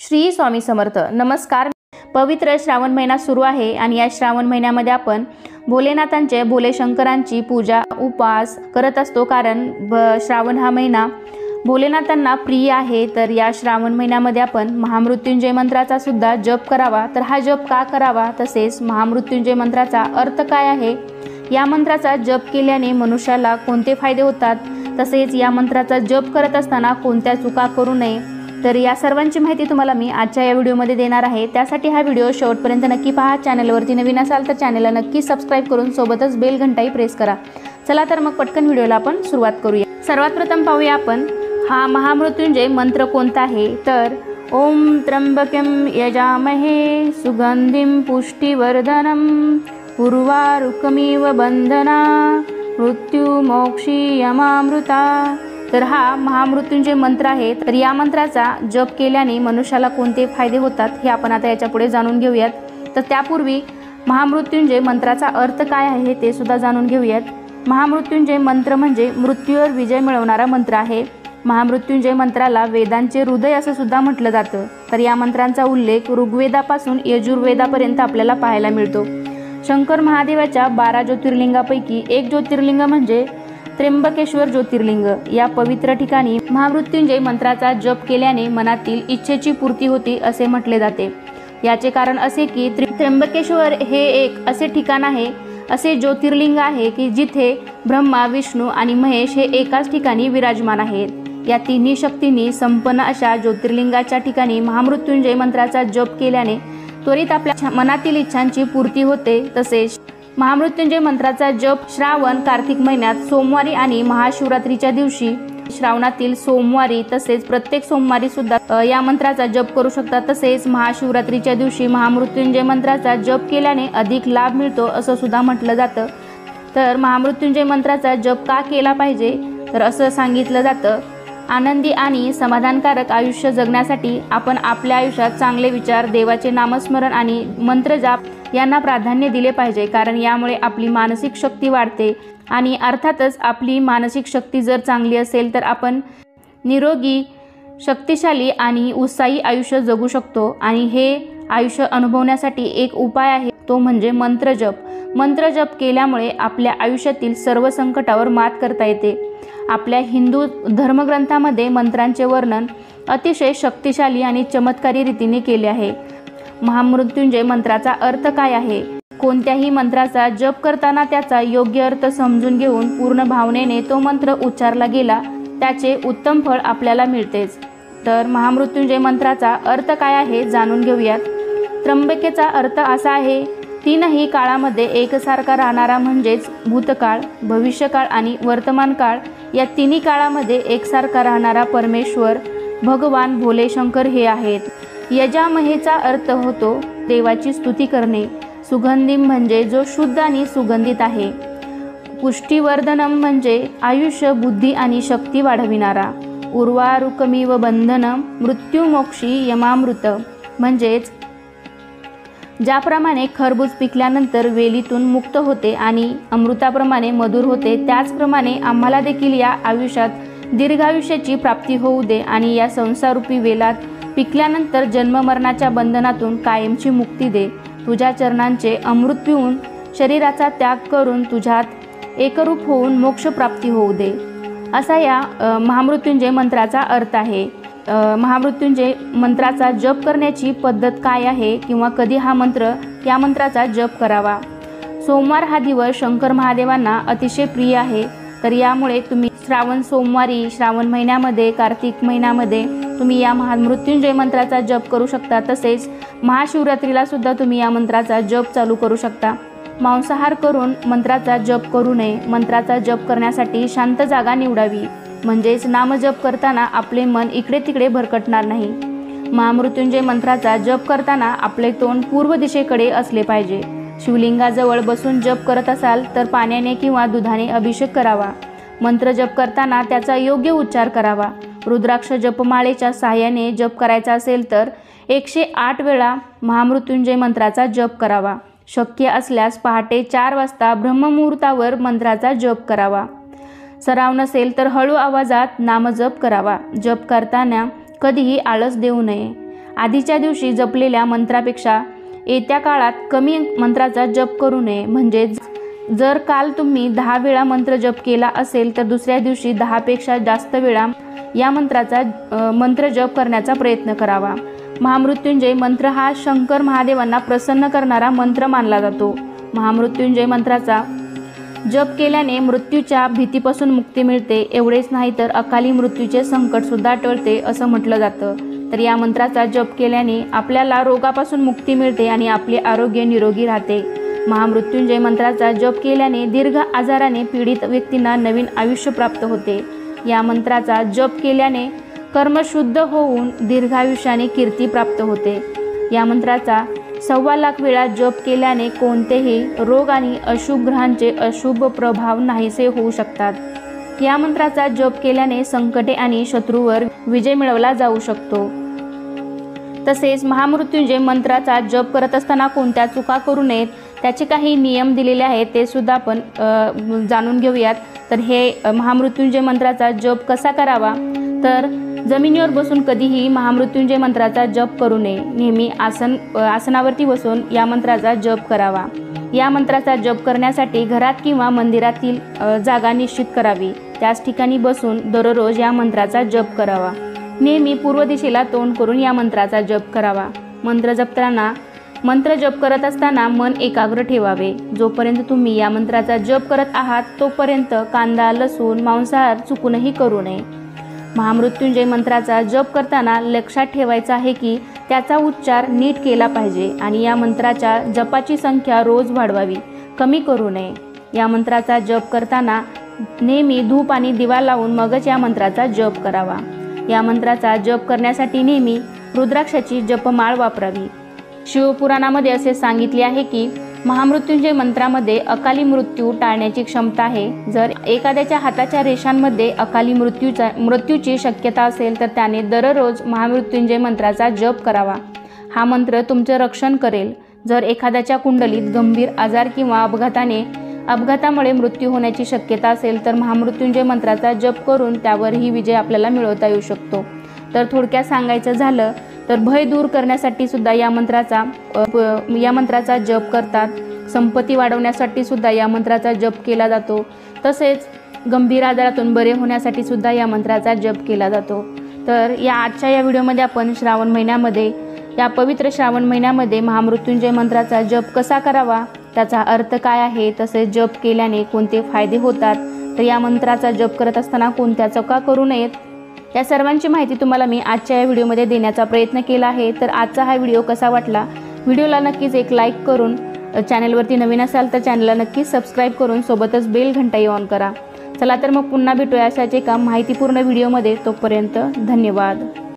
श्री स्वामी समर्थ. नमस्कार. पवित्र श्रावण महिना सुरू आहे आणि या श्रावण महिन्यामध्ये आपण भोलेनाथांचे भोले शंकरांची पूजा उपवास करत असतो, कारण श्रावण हा महिना भोलेनाथांना प्रिय आहे. तर या श्रावण महिन्यामध्ये आपण महामृत्युंजय मंत्राचा सुद्धा जप करावा. तर हा जप का करावा, तसेच महामृत्युंजय मंत्राचा अर्थ काय आहे, या मंत्राचा जप केल्याने मनुष्याला कोणते फायदे होतात, तसेच या मंत्राचा जप करत असताना कोणत्या चुका करू नये, तर या सर्वांची माहिती तुम्हाला मी आजच्या या व्हिडिओमध्ये देणार आहे. त्यासाठी हा व्हिडिओ शेवटपर्यंत नक्की पहा. चॅनलवरती नवीन असाल तर चॅनलला नक्की सबस्क्राईब करून सोबतच बेल घंटाही प्रेस करा. चला तर मग पटकन व्हिडिओला आपण सुरुवात करूया. सर्वात प्रथम पाहूया आपण हा महामृत्युंजय मंत्र कोणता आहे. तर ओम त्र्यंबकं यजामहे सुगंधिं पुष्टिवर्धनम् उर्वारुकमिव बंधना मृत्युमोक्षीयमामृता. तर हा महामृत्युंजय मंत्र आहे. तर या मंत्राचा जप केल्याने मनुष्याला कोणते फायदे होतात हे आपण आता याच्या पुढे जाणून घेऊयात. तर त्यापूर्वी महामृत्युंजय मंत्राचा अर्थ काय आहे ते सुद्धा जाणून घेऊयात. महामृत्युंजय मंत्र म्हणजे मृत्यूवर विजय मिळवणारा मंत्र आहे. महामृत्युंजय मंत्राला वेदांचे हृदय असं सुद्धा म्हटलं जातं. तर या मंत्रांचा उल्लेख ऋग्वेदापासून यजुर्वेदापर्यंत आपल्याला पाहायला मिळतो. शंकर महादेवाच्या 12 ज्योतिर्लिंगापैकी एक ज्योतिर्लिंग म्हणजे त्र्यंबकेश्वर ज्योतिर्लिंग. या पवित्र ठिकाणी महामृत्युंजय मंत्राचा जप केल्याने मनातील इच्छेची पूर्ती होती असे म्हटले जाते. याचे कारण असे की त्र्यंबकेश्वर हे एक असे ठिकाण आहे, असे ज्योतिर्लिंग आहे की जिथे ब्रह्मा, विष्णू आणि महेश हे एकाच ठिकाणी विराजमान आहेत. या तिन्ही शक्तींनी संपन्न अशा ज्योतिर्लिंगाच्या ठिकाणी महामृत्युंजय मंत्राचा जप केल्याने त्वरित आपल्या मनातील इच्छांची पूर्ती होते. तसेच महामृत्युंजय मंत्राचा जप श्रावण कार्तिक महिन्यात सोमवारी आणि महाशिवरात्रीच्या दिवशी, श्रावणातील सोमवारी तसेच प्रत्येक सोमवारी सुद्धा या मंत्राचा जप करू शकतात. तसेच महाशिवरात्रीच्या दिवशी महामृत्युंजय मंत्राचा जप केल्याने अधिक लाभ मिळतो असं सुद्धा म्हटलं जातं. तर महामृत्युंजय मंत्राचा जप का केला पाहिजे, तर असं सांगितलं जातं, आनंदी आणि समाधानकारक आयुष्य जगण्यासाठी आपण आपल्या आयुष्यात चांगले विचार, देवाचे नामस्मरण आणि मंत्रजाप यांना प्राधान्य दिले पाहिजे, कारण यामुळे आपली मानसिक शक्ती वाढते. आणि अर्थातच आपली मानसिक शक्ती जर चांगली असेल तर आपण निरोगी, शक्तिशाली आणि उत्साही आयुष्य जगू शकतो. आणि हे आयुष्य अनुभवण्यासाठी एक उपाय आहे, तो म्हणजे मंत्रजप. मंत्रजप केल्यामुळे आपल्या आयुष्यातील सर्व संकटावर मात करता येते. आपल्या हिंदू धर्मग्रंथामध्ये मंत्रांचे वर्णन अतिशय शक्तिशाली आणि चमत्कारी रीतीने केले आहे. महामृत्युंजय मंत्राचा अर्थ काय आहे. कोणत्याही मंत्राचा जप करताना त्याचा योग्य अर्थ समजून घेऊन पूर्ण भावनेने तो मंत्र उच्चारला गेला त्याचे उत्तम फळ आपल्याला मिळतेच. तर महामृत्युंजय मंत्राचा अर्थ काय आहे जाणून घेऊयात. त्र्यंबकेचा अर्थ असा आहे, तीनही काळामध्ये एकसारखा राहणारा, म्हणजेच भूतकाळ, भविष्यकाळ आणि वर्तमान काळ या तिन्ही काळामध्ये एकसारखा राहणारा परमेश्वर भगवान भोले शंकर हे आहेत. यजामहेचा अर्थ होतो देवाची स्तुती करणे. सुगंधिम म्हणजे जो शुद्ध आणि सुगंधित आहे. पुष्टिवर्धनम म्हणजे आयुष्य, बुद्धी आणि शक्ती वाढविणारा. उर्वारुकमिव बंधनम मृत्युमोक्षी यमामृत म्हणजेच ज्याप्रमाणे खरबूज पिकल्यानंतर वेलीतून मुक्त होते आणि अमृताप्रमाणे मधुर होते, त्याचप्रमाणे आम्हाला देखील या आयुष्यात दीर्घायुष्याची प्राप्ती होऊ दे आणि या संसारूपी वेलात पिकल्यानंतर जन्ममरणाच्या बंधनातून कायमची मुक्ती दे. तुझ्या चरणांचे अमृत पिऊन शरीराचा त्याग करून तुझ्यात एकरूप होऊन मोक्षप्राप्ती होऊ दे, असा या महामृत्युंजय मंत्राचा अर्थ आहे. महामृत्युंजय मंत्राचा जप करण्याची पद्धत काय आहे किंवा कधी या मंत्राचा जप करावा. सोमवार हा दिवस शंकर महादेवांना अतिशय प्रिय आहे. तर यामुळे तुम्ही श्रावण सोमवारी, श्रावण महिन्यामध्ये, कार्तिक महिन्यामध्ये तुम्ही या महामृत्युंजय मंत्राचा जप करू शकता. तसेच महाशिवरात्रीला सुद्धा तुम्ही या मंत्राचा जप चालू करू शकता. मांसाहार करून मंत्राचा जप करू नये. मंत्राचा जप करण्यासाठी शांत जागा निवडावी, म्हणजेच नामजप करताना आपले मन इकडे तिकडे भरकटणार नाही. महामृत्युंजय मंत्राचा जप करताना आपले तोंड पूर्व दिशेकडे असले पाहिजे. शिवलिंगाजवळ बसून जप करत असाल तर पाण्याने किंवा दुधाने अभिषेक करावा. मंत्र जप करताना त्याचा योग्य उच्चार करावा. रुद्राक्ष जपमाळेच्या सहाय्याने जप करायचा असेल तर 108 वेळा महामृत्युंजय मंत्राचा जप करावा. शक्य असल्यास पहाटे 4 वाजता ब्रह्ममुहूर्तावर मंत्राचा जप करावा. सराव नसेल तर हळू आवाजात नामजप करावा. जप करताना कधीही आळस देऊ नये. आधीच्या दिवशी जपलेल्या मंत्रापेक्षा येत्या काळात कमी मंत्राचा जप करू नये. म्हणजे जर काल तुम्ही 10 वेळा मंत्र जप केला असेल तर दुसऱ्या दिवशी 10 पेक्षा जास्त वेळा या मंत्राचा मंत्र जप करण्याचा प्रयत्न करावा. महामृत्युंजय मंत्र हा शंकर महादेवांना प्रसन्न करणारा मंत्र मानला जातो. महामृत्युंजय मंत्राचा जप केल्याने मृत्यूच्या भीतीपासून मुक्ती मिळते. एवढेच नाही तर अकाली मृत्यूचे संकट सुद्धा टळते असं म्हटलं जातं. तर या मंत्राचा जप केल्याने आपल्याला रोगापासून मुक्ती मिळते आणि आपले आरोग्य निरोगी राहते. महामृत्युंजय मंत्राचा जप केल्याने दीर्घ आजाराने पीडित व्यक्तींना नवीन आयुष्य प्राप्त होते. या मंत्राचा जप केल्याने कर्म शुद्ध होऊन दीर्घायुष्याने कीर्ती प्राप्त होते. या मंत्राचा 1.25 लाख वेळा जप केल्याने कोणतेही रोग आणि अशुभ ग्रहांचे अशुभ प्रभाव नाहीसे होऊ शकतात. या मंत्राचा जप केल्याने संकटे आणि शत्रूवर विजय मिळवला जाऊ शकतो. तसेच महामृत्युंजय मंत्राचा जप करत असताना कोणत्या चुका करू नयेत त्याचे काही नियम दिलेले आहेत ते सुद्धा आपण जाणून घेऊयात. तर हे महामृत्युंजय मंत्राचा जप कसा करावा, तर जमिनीवर बसून कधीही महामृत्युंजय मंत्राचा जप करू नये. नेहमी आसनावरती बसून या मंत्राचा जप करावा. या मंत्राचा जप करण्यासाठी घरात किंवा मंदिरातील जागा निश्चित करावी. त्याच ठिकाणी बसून दररोज या मंत्राचा जप करावा. नेहमी पूर्व दिशेला तोंड करून या मंत्राचा जप करावा. मंत्र जप करत असताना मन एकाग्र ठेवावे. जोपर्यंत तुम्ही या मंत्राचा जप करत आहात तोपर्यंत कांदा, लसूण, मांसाहार चुकूनही करू नये. महामृत्युंजय मंत्राचा जप करताना लक्षात ठेवायचं आहे की त्याचा उच्चार नीट केला पाहिजे आणि या मंत्राच्या जपाची संख्या रोज वाढवावी, कमी करू नये. या मंत्राचा जप करताना नेहमी धूप आणि दिवा लावून मगच या मंत्राचा जप करावा. या मंत्राचा जप करण्यासाठी नेहमी रुद्राक्षाची जपमाळ वापरावी. शिवपुराणामध्ये असे सांगितले आहे की महामृत्युंजय मंत्रामध्ये अकाली मृत्यू टाळण्याची क्षमता आहे. जर एखाद्याच्या हाताच्या रेषांमध्ये अकाली मृत्यूची शक्यता असेल तर त्याने दररोज महामृत्युंजय मंत्राचा जप करावा. हा मंत्र तुमचे रक्षण करेल. जर एखाद्याच्या कुंडलीत गंभीर आजार किंवा अपघातामुळे मृत्यू होण्याची शक्यता असेल तर महामृत्युंजय मंत्राचा जप करून त्यावरही विजय आपल्याला मिळवता येऊ शकतो. तर थोडक्यात सांगायचं झालं तर भय दूर करण्यासाठी सुद्धा या मंत्राचा जप करतात. संपत्ती वाढवण्यासाठी सुद्धा या मंत्राचा जप केला जातो. तसेच गंभीर आजारातून बरे होण्यासाठी सुद्धा या मंत्राचा जप केला जातो. तर आजच्या या व्हिडिओमध्ये आपण या पवित्र श्रावण महिन्यामध्ये महामृत्युंजय मंत्राचा जप कसा करावा, त्याचा अर्थ काय आहे, तसेच जप केल्याने कोणते फायदे होतात, तर या मंत्राचा जप करत असताना कोणत्या चुका करू नयेत, या सर्वांची माहिती तुम्हाला मी आजच्या या व्हिडिओमध्ये देण्याचा प्रयत्न केला आहे. तर आजचा हा व्हिडिओ कसा वाटला, व्हिडिओला नक्कीच एक लाईक करून, चॅनलवरती नवीन असाल तर चॅनलला नक्कीच सबस्क्राईब करून सोबतच बेल घंटाही ऑन करा. चला तर मग पुन्हा भेटूया अशाच एका माहितीपूर्ण व्हिडिओमध्ये. तोपर्यंत धन्यवाद.